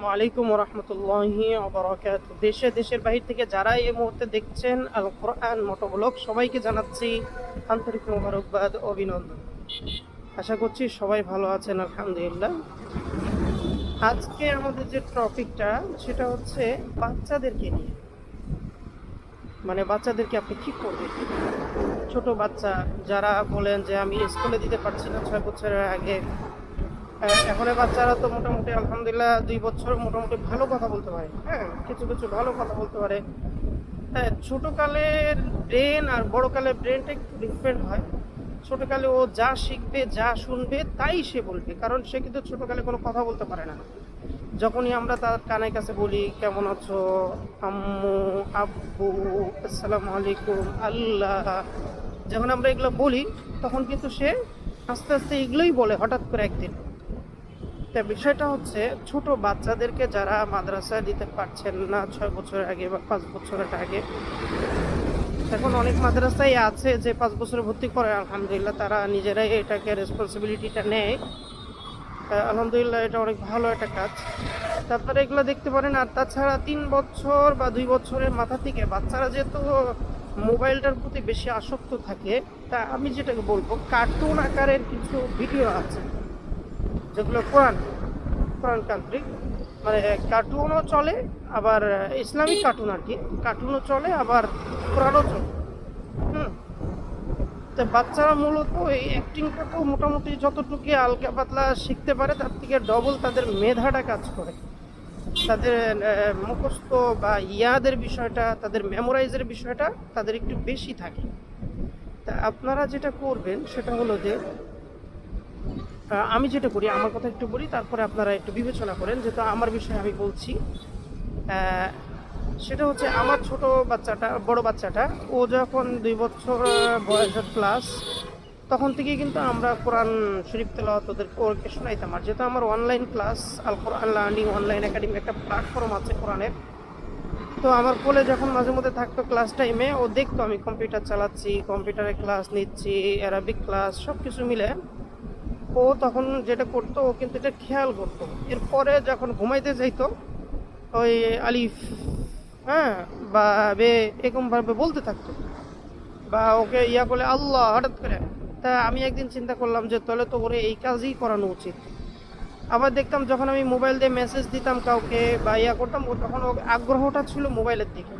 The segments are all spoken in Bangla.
আসসালামু আলাইকুম ওয়া রাহমাতুল্লাহি ওয়া বারাকাতুহু। দেশে দেশের বাহির থেকে যারা এই মুহূর্তে দেখছেন আল কোরআন মোটোব্লগ, সবাইকে জানাচ্ছি আন্তরিক মোবারকবাদ, অভিনন্দন। আশা করছি সবাই ভালো আছেন, আলহামদুলিল্লাহ। আজকে আমাদের যে টপিকটা সেটা হচ্ছে বাচ্চাদেরকে নিয়ে, মানে বাচ্চাদেরকে আপনি কি করবেন। ছোট বাচ্চা যারা বলেন যে আমি স্কুলে দিতে পারছি না 6 বছরের আগে, এখনের বাচ্চারা তো মোটামুটি আলহামদুলিল্লাহ 2 বছর মোটামুটি ভালো কথা বলতে পারে, হ্যাঁ কিছু কিছু ভালো কথা বলতে পারে। হ্যাঁ, ছোটকালের ব্রেন আর বড়কালের ব্রেনটা একটু ডিফারেন্ট হয়। ছোটকালে ও যা শিখবে যা শুনবে তাই সে বলবে, কারণ সে কিন্তু ছোটকালে কোনো কথা বলতে পারে না। যখনই আমরা তার কানের কাছে বলি কেমন আছো আম্মু, আব্বু, আসসালামু আলাইকুম, আল্লাহ, যখন আমরা এগুলো বলি তখন কিন্তু সে আস্তে আস্তে এগুলোই বলে হঠাৎ করে একদিন। তা বিষয়টা হচ্ছে ছোট বাচ্চাদেরকে যারা মাদ্রাসায় দিতে পারছেন না 6 বছর আগে বা 5 বছরের আগে, এখন অনেক মাদ্রাসায় আছে যে 5 বছরে ভর্তি করে, আলহামদুলিল্লাহ তারা নিজেরাই এটাকে রেসপন্সিবিলিটিটা নেয়। আলহামদুলিল্লাহ এটা অনেক ভালো একটা কাজ। তারপরে এগুলো দেখতে পারেন। আর তাছাড়া 3 বছর বা 2 বছরের মাথা থেকে বাচ্চারা যেহেতু মোবাইলটার প্রতি বেশি আসক্ত থাকে, তা আমি যেটাকে বলবো কার্টুন আকারের কিছু ভিডিও আছে যেগুলো কোরআন কান্ট্রিক, মানে কার্টুনও চলে, আবার ইসলামিক কার্টুন আর কি, কার্টুনও চলে আবার কোরআনও চলে। হুম, তো বাচ্চারা মূলত এই অ্যাক্টিংটাকেও মোটামুটি যতটুকু হালকা পাতলা শিখতে পারে তার থেকে ডবল তাদের মেধাটা কাজ করে। তাদের মুখস্থ বা ইয়াদের বিষয়টা, তাদের মেমোরাইজের বিষয়টা তাদের একটু বেশি থাকে। তা আপনারা যেটা করবেন সেটা হলো যে, আমি যেটা করি আমার কথা একটু বলি, তারপরে আপনারা একটু বিবেচনা করেন, যেহেতু আমার বিষয়ে আমি বলছি। সেটা হচ্ছে আমার ছোট বাচ্চাটা, বড় বাচ্চাটা, ও যখন 2 বছর বয়সের ক্লাস, তখন থেকেই কিন্তু আমরা কোরআন শরীফ তেলাওয়াত ওকে শোনাইতাম। আর যেহেতু আমার অনলাইন ক্লাস, আল কোরআন লার্নিং অনলাইন একাডেমি একটা প্ল্যাটফর্ম আছে কোরআনের, তো আমার কোলে যখন মাঝে মধ্যে থাকতো ক্লাস টাইমে, ও দেখতো আমি কম্পিউটার চালাচ্ছি, কম্পিউটারে ক্লাস নিচ্ছি, অ্যারাবিক ক্লাস সব কিছু মিলে। ও তখন যেটা করতো, ও কিন্তু এটা খেয়াল করতো। এরপরে যখন ঘুমাইতে যাইতো, ওই আলিফ, হ্যাঁ, বা বে, এরকমভাবে বলতে থাকতো, বা ওকে ইয়া করলে আল্লাহ হঠাৎ করে। তা আমি একদিন চিন্তা করলাম যে তাহলে তো ওরে এই কাজই করানো উচিত। আবার দেখতাম যখন আমি মোবাইল দিয়ে মেসেজ দিতাম কাউকে বা ইয়া করতাম, ও তখন ওর আগ্রহটা ছিল মোবাইলের দিকে।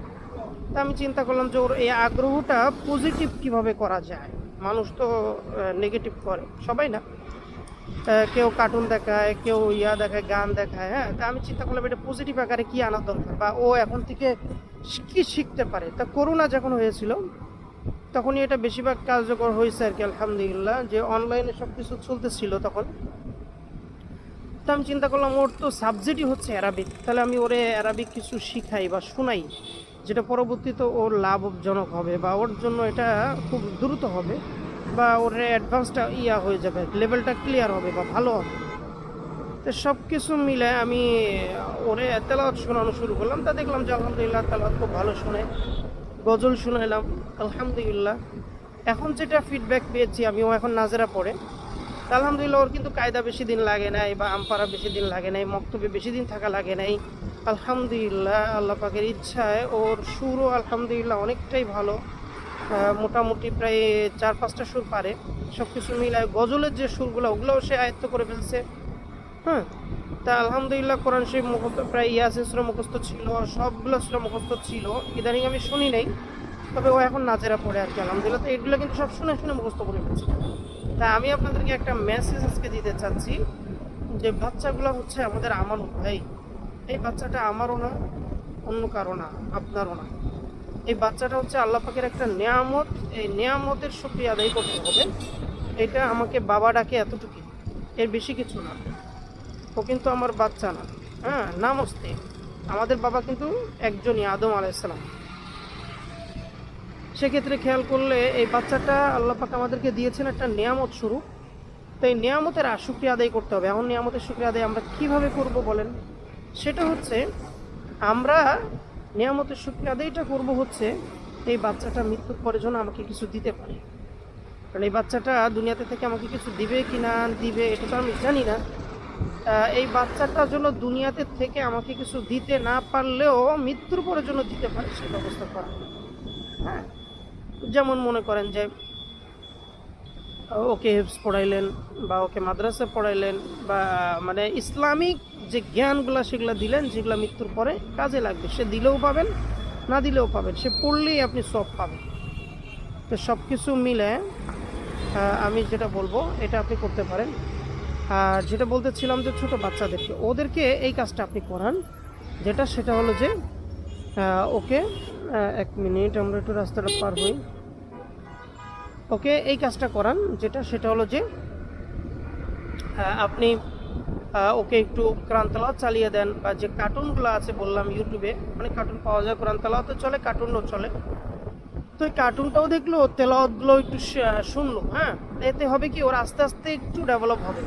তা আমি চিন্তা করলাম যে ওর এই আগ্রহটা পজিটিভ কিভাবে করা যায়। মানুষ তো নেগেটিভ করে, সবাই না, কেউ কার্টুন দেখায়, কেউ ইয়া দেখায়, গান দেখায়, হ্যাঁ। তা আমি চিন্তা করলাম এটা পজিটিভ আকারে কি আনা দরকার, বা ও এখন থেকে কি শিখতে পারে। তা করোনা যখন হয়েছিল তখনই এটা বেশিরভাগ কার্যকর হয়েছে আর কি, আলহামদুলিল্লাহ, যে অনলাইনে সব কিছু চলতেছিল তখন। তো আমি চিন্তা করলাম ওর তো সাবজেক্টই হচ্ছে অ্যারাবিক, তাহলে আমি ওরে অ্যারাবিক কিছু শিখাই বা শোনাই, যেটা পরবর্তীতে ওর লাভজনক হবে বা ওর জন্য এটা খুব দ্রুত হবে, বা ওর অ্যাডভান্সটা ইয়া হয়ে যাবে, লেভেলটা ক্লিয়ার হবে বা ভালো হবে। তো সব কিছু মিলে আমি ওরে তেলাওয়াত শোনানো শুরু করলাম। তা দেখলাম যে আলহামদুলিল্লাহ তেলাওয়াত খুব ভালো শোনে। গজল শুনাইলাম, আলহামদুলিল্লাহ। এখন যেটা ফিডব্যাক পেয়েছি, আমিও এখন নাজেরা পড়ে, তা আলহামদুলিল্লাহ ওর কিন্তু কায়দা বেশি দিন লাগে নাই, বা আমপারা বেশি দিন লাগে নাই, মক্তবে বেশি দিন থাকা লাগে নাই। আলহামদুলিল্লাহ আল্লাহ পাকের ইচ্ছায় ওর সুরও আলহামদুলিল্লাহ অনেকটাই ভালো। মোটামুটি প্রায় 4-5টা সুর পারে। সব কিছু মিলায় গজলের যে সুরগুলো ওগুলোও সে আয়ত্ত করে ফেলছে। হ্যাঁ, তা আলহামদুলিল্লাহ কোরআন শরীফ মুখস্থ, প্রায় ইয়াসিন সূরা মুখস্থ ছিল, সবগুলো সূরা মুখস্থ ছিল। ইদানিং আমি শুনি নাই, তবে ও এখন নাজেরা পড়ে আর কি, আলহামদুলিল্লাহ। তো এগুলো কিন্তু সব শুনে শুনে মুখস্থ করে ফেলছে। তা আমি আপনাদেরকে একটা মেসেজ আজকে দিতে চাচ্ছি, যে বাচ্চাগুলো হচ্ছে আমাদের আমানত ভাই। এই বাচ্চাটা আমারও না, অন্য কারো না, আপনারও না। এই বাচ্চাটা হচ্ছে আল্লাহ পাকের একটা নেয়ামত। এই নেয়ামতের শুকরিয়া আদায় করতে হবে। এটা আমাকে বাবা ডাকে এতটুকু, এর বেশি কিছু না। ও কিন্তু আমার বাচ্চা না, হ্যাঁ, নামস্তে। আমাদের বাবা কিন্তু একজনই, আদম আলাইসালাম। সেক্ষেত্রে খেয়াল করলে এই বাচ্চাটা আল্লাহ পাক আমাদেরকে দিয়েছেন একটা নিয়ামত স্বরূপ। তো এই নিয়ামতের শুকরিয়া আদায় করতে হবে। এখন নিয়ামতের শুকরিয়া আদায় আমরা কিভাবে করব বলেন? সেটা হচ্ছে আমরা নিয়ামতের শুকরিয়া আদায়টা করব হচ্ছে এই বাচ্চাটা মৃত্যুর পরে যেন আমাকে কিছু দিতে পারে। কারণ এই বাচ্চাটা দুনিয়াতে থেকে আমাকে কিছু দিবে কি না দিবে এটা তো আমি জানি না। এই বাচ্চাটার জন্য দুনিয়াতে থেকে আমাকে কিছু দিতে না পারলেও মৃত্যুর পরের জন্য দিতে পারে সেই ব্যবস্থা করা। হ্যাঁ, যেমন মনে করেন যে ওকে হিফজ পড়াইলেন বা ওকে মাদ্রাসা পড়াইলেন বা মানে ইসলামিক যে জ্ঞানগুলো সেগুলো দিলেন, যেগুলো মৃত্যুর পরে কাজে লাগবে। সে দিলেও পাবেন, না দিলেও পাবেন, সে পড়লেই আপনি সব পাবেন। তো সব কিছু মিলে আমি যেটা বলবো এটা আপনি করতে পারেন। আর যেটা বলতেছিলাম যে ছোট বাচ্চাদেরকে ওদেরকে এই কাজটা আপনি করান, যেটা সেটা হলো যে ওকে 1 মিনিট আমরা একটু রাস্তাটা পার হই। ওকে এই কাজটা করান, যেটা সেটা হলো যে আপনি ওকে একটু কোরআন তেলাওয়াত চালিয়ে দেন, বা যে কার্টুনগুলো আছে বললাম ইউটিউবে অনেক কার্টুন পাওয়া যায়, কোরআন তেলাওয়াতও চলে, কার্টুনও চলে। তো এই কার্টুনটাও দেখলো, তেলাওয়াতগুলো একটু শুনলো। হ্যাঁ, এতে হবে কি ওর আস্তে আস্তে একটু ডেভেলপ হবে।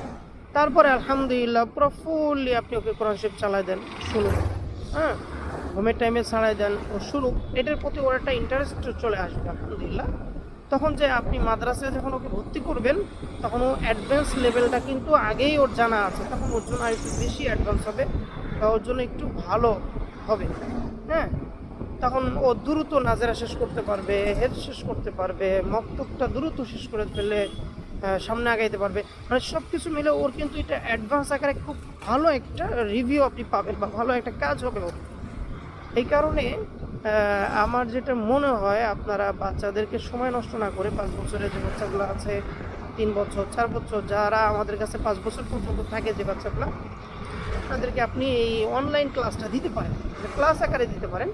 তারপরে আলহামদুলিল্লাহ পুরো ফুললি আপনি ওকে কোরআন শরীফ চালাই দেন, শুনুক। হ্যাঁ, ঘুমের টাইমে ছাড়াই দেন, ও শুনুক, এটার প্রতি ওর একটা ইন্টারেস্ট চলে আসবে আলহামদুলিল্লাহ। তখন যে আপনি মাদ্রাসায় যখন ওকে ভর্তি করবেন তখন ও অ্যাডভান্স লেভেলটা কিন্তু আগেই ওর জানা আছে, তখন ওর জন্য আর একটু বেশি অ্যাডভান্স হবে বা ওর জন্য একটু ভালো হবে। হ্যাঁ, তখন ও দ্রুত নাজেরা শেষ করতে পারবে, হেদ শেষ করতে পারবে, মক্তবটা দ্রুত শেষ করে ফেলে সামনে আগাইতে পারবে। মানে সব কিছু মিলে ওর কিন্তু এটা অ্যাডভান্স আকারে খুব ভালো একটা রিভিউ আপনি পাবেন বা ভালো একটা কাজ হবে ওর। এই কারণে আমার যেটা মনে হয় আপনারা বাচ্চাদেরকে সময় নষ্ট না করে 5 বছরের যে বাচ্চাগুলো আছে, 3 বছর 4 বছর, যারা আমাদের কাছে 5 বছর পর্যন্ত থাকে যে বাচ্চাগুলো, তাদেরকে আপনি এই অনলাইন ক্লাসটা দিতে পারেন, ক্লাস আকারে দিতে পারেন।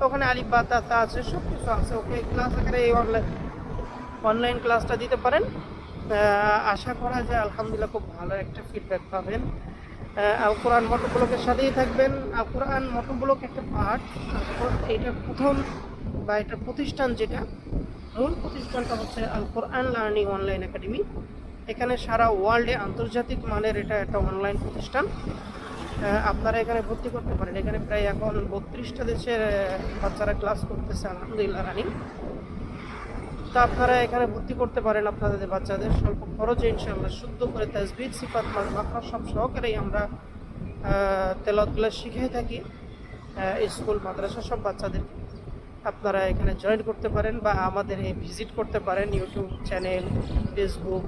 ওখানে আলিফ বা তা আছে, সব কিছু আছে, ওকে ক্লাস আকারে এই অনলাইন ক্লাসটা দিতে পারেন। আশা করা যায় আলহামদুলিল্লাহ খুব ভালো একটা ফিডব্যাক পাবেন। আল কোরআন মোটোব্লকের সাথেই থাকবেন। আল কোরআন মোটোব্লক একটা পার্ট, এটা প্রথম বা এটা প্রতিষ্ঠান, যেটা মূল প্রতিষ্ঠানটা হচ্ছে আল কোরআন লার্নিং অনলাইন একাডেমি। এখানে সারা ওয়ার্ল্ডে আন্তর্জাতিক মানের এটা একটা অনলাইন প্রতিষ্ঠান। আপনারা এখানে ভর্তি করতে পারেন। এখানে প্রায় এখন 32টা দেশের বাচ্চারা ক্লাস করতেছে আলহামদুলিল্লাহ রানিং। তো আপনারা এখানে ভর্তি করতে পারেন আপনাদের বাচ্চাদের স্বল্প খরচে ইনশাআল্লাহ শুদ্ধ করে তাজবিদ, সিফাত, মাখরাজ সব সহকারেই আমরা তেলাওয়াতগুলো শিখিয়ে থাকি স্কুল মাদ্রাসা সব বাচ্চাদের। আপনারা এখানে জয়েন করতে পারেন বা আমাদের ভিজিট করতে পারেন ইউটিউব চ্যানেল, ফেসবুক।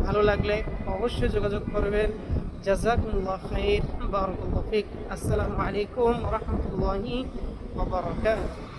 ভালো লাগলে অবশ্যই যোগাযোগ করবেন। জাযাকুমুল্লাহ খাইর, বারাকাল্লাহু ফিক। আসসালামু আলাইকুম ওয়া রাহমাতুল্লাহি ওয়া বারাকাতুহু।